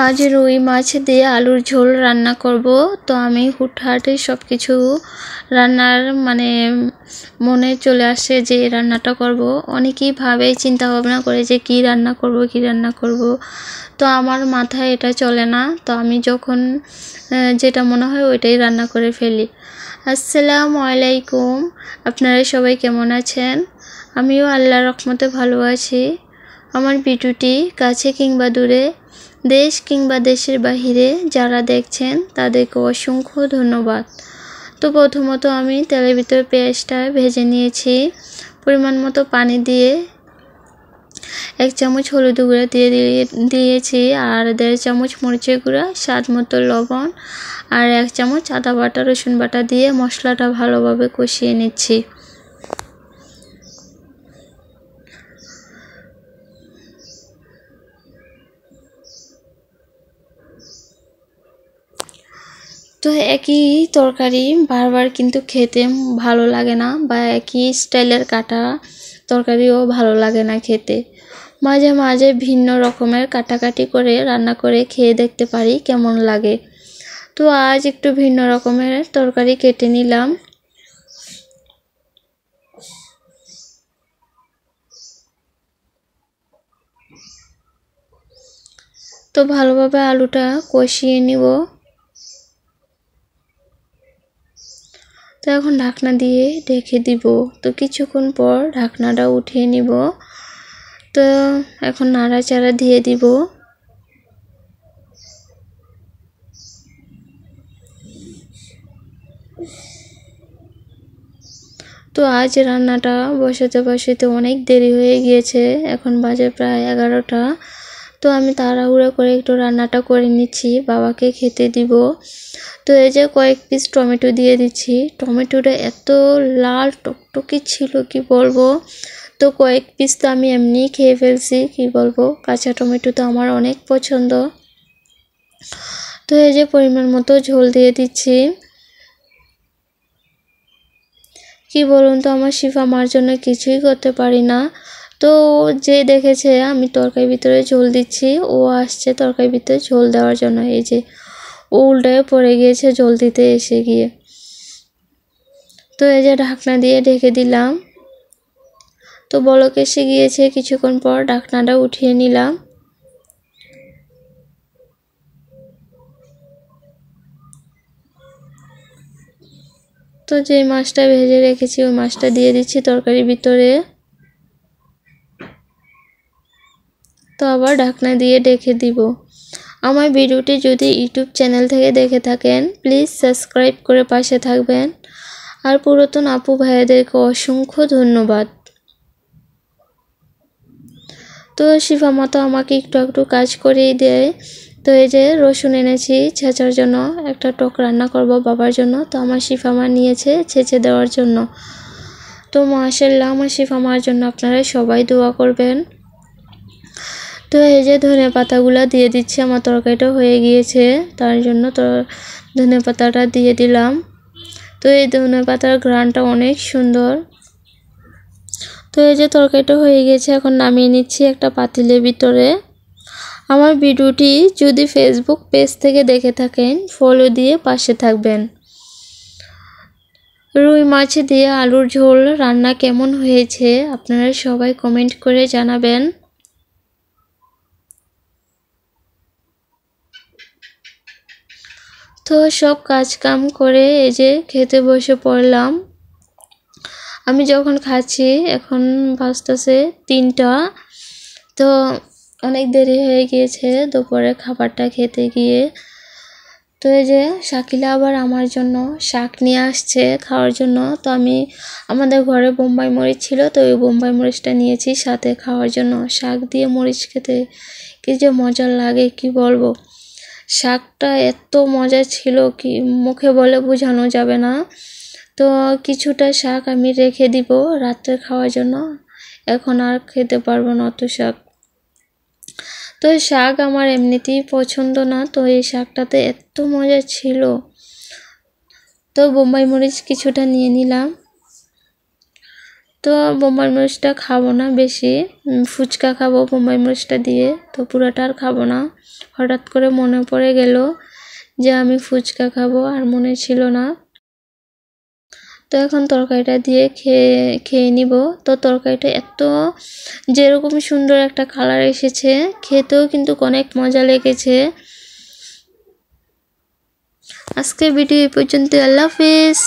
আজ রুই মাছ দিয়ে আলুর ঝোল রান্না করব। তো আমি হুটহাটে সব কিছু রান্নার মনে চলে আসে যে রান্নাটা করব। অনেকেই ভাবে চিন্তা ভাবনা করে যে কি রান্না করব। তো আমার মাথায় এটা চলে না। তো আমি যখন যেটা মনে হয় ওইটাই রান্না করে ফেলি। আসসালামু আলাইকুম, আপনারা সবাই কেমন আছেন? আমিও আল্লাহর রহমতে ভালো আছি। আমার ভিডিওটি কাছে কিংবা দূরে, দেশ কিংবা দেশের বাহিরে যারা দেখছেন তাদেরকে অসংখ্য ধন্যবাদ। তো প্রথমত আমি তেলের ভিতরে পেঁয়াজটা ভেজে নিয়েছি। পরিমাণ মতো পানি দিয়ে 1 চামচ হলুদ গুঁড়া দিয়েছি, আর 1.5 চামচ মরিচের গুঁড়া, স্বাদ মতো লবণ, আর 1 চামচ আদা বাটা রসুন বাটা দিয়ে মশলাটা ভালোভাবে কষিয়ে নিচ্ছি। তো একই তরকারি বারবার কিন্তু খেতে ভালো লাগে না, বা একই স্টাইলের কাটা তরকারিও ভালো লাগে না খেতে। মাঝে মাঝে ভিন্ন রকমের কাটাকাটি করে রান্না করে খেয়ে দেখতে পারি কেমন লাগে। তো আজ একটু ভিন্ন রকমের তরকারি কেটে নিলাম। তো ভালোভাবে আলুটা কষিয়ে নিব। তো এখন ঢাকনা দিয়ে ঢেকে দিব। তো কিছুক্ষণ পর ঢাকনাটা উঠিয়ে নিব। তো এখন নাড়াচাড়া দিয়ে দিব। তো আজ রান্নাটা বসাতে অনেক দেরি হয়ে গিয়েছে। এখন বাজে প্রায় 11টা। তো আমি তাড়াহুড়ো করে একটু রান্নাটা করে নিচ্ছি, বাবাকে খেতে দিব। তো এই যে কয়েক পিস টমেটো দিয়ে দিচ্ছি। টমেটোটা এত লাল টকটকে ছিল কি বলবো। তো কয়েক পিস তো আমি এমনিই খেয়ে ফেলছি, কি বলবো, কাঁচা টমেটো তো আমার অনেক পছন্দ। তো এই যে পরিমাণ মতো ঝোল দিয়ে দিচ্ছি। কি বলুন তো, আমার শিফা মার জন্য কিছুই করতে পারি না। তো যে দেখেছে আমি তরকারির ভিতরে ঝোল দিচ্ছি, ও আসছে তরকারির ভিতরে ঝোল দেওয়ার জন্য। এই যে ও উল্টায় পড়ে গিয়েছে ঝোল দিতে এসে গিয়ে। তো এই যে ঢাকনা দিয়ে ঢেকে দিলাম। তো বলক এসে গিয়েছে, কিছুক্ষণ পর ঢাকনাটা উঠিয়ে নিলাম। তো যে মাছটা ভেজে রেখেছি ওই মাছটা দিয়ে দিচ্ছি তরকারির ভিতরে। তো আবার ঢাকনা দিয়ে ঢেকে দিব। আমার ভিডিওটি যদি ইউটিউব চ্যানেল থেকে দেখে থাকেন প্লিজ সাবস্ক্রাইব করে পাশে থাকবেন। আর পুরাতন আপু ভাইয়াদেরকে অসংখ্য ধন্যবাদ। তো শিফা মা তো আমাকে একটু একটু কাজ করেই দেয়। তো এই যে রসুন এনেছি ছেঁচার জন্য, একটা টক রান্না করব বাবার জন্য। তো আমার শিফা মা নিয়েছে ছেঁচে দেওয়ার জন্য। তো মাশাআল্লাহ আমার শিফা মার জন্য আপনারা সবাই দোয়া করবেন। তো এই যে ধনে পাতাগুলো দিয়ে দিচ্ছি, আমার তরকারিটা হয়ে গিয়েছে তার জন্য তো ধনে পাতাটা দিয়ে দিলাম। তো এই ধনে পাতার ঘ্রাণটা অনেক সুন্দর। তো এই যে তরকারিটা হয়ে গেছে, এখন নামিয়ে নিচ্ছি একটা পাতিলের ভিতরে। আমার ভিডিওটি যদি ফেসবুক পেজ থেকে দেখে থাকেন ফলো দিয়ে পাশে থাকবেন। রুই মাছ দিয়ে আলুর ঝোল রান্না কেমন হয়েছে আপনারা সবাই কমেন্ট করে জানাবেন। তো সব কাজ কাম করে এই যে খেতে বসে পড়লাম। আমি যখন খাচ্ছি এখন বাজতেছে 3টা। তো অনেক দেরি হয়ে গিয়েছে দুপুরে খাবারটা খেতে গিয়ে। তো এই যে শাকিলা আবার আমার জন্য শাক নিয়ে আসছে খাওয়ার জন্য। তো আমি আমাদের ঘরে বোম্বাই মরিচ ছিল, তো ওই বোম্বাই মরিচটা নিয়েছি সাথে খাওয়ার জন্য। শাক দিয়ে মরিচ খেতে কি যে মজা লাগে কি বলবো। শাকটা এত মজা ছিল কি মুখে বলে বোঝানো যাবে না। তো কিছুটা শাক আমি রেখে দিব রাত্রে খাওয়ার জন্য, এখন আর খেতে পারবো না অত শাক। তো শাক আমার এমনিতেই পছন্দ না, তো এই শাকটাতে এত মজা ছিল। তো বোম্বাই মরিচ কিছুটা নিয়ে নিলাম। তো বোম্বাই মরিচটা খাবো না বেশি, ফুচকা খাবো বোম্বাই মরিচটা দিয়ে, তো পুরোটা আর খাবো না। হঠাৎ করে মনে পড়ে গেল যে আমি ফুচকা খাবো, আর মনে ছিল না। তো এখন তরকারিটা দিয়ে খেয়ে নিব। তো তরকারিটা এত যেরকম সুন্দর একটা কালার এসেছে, খেতেও কিন্তু অনেক মজা লেগেছে। আজকে ভিডিও এই পর্যন্ত, আল্লাহ হাফেজ।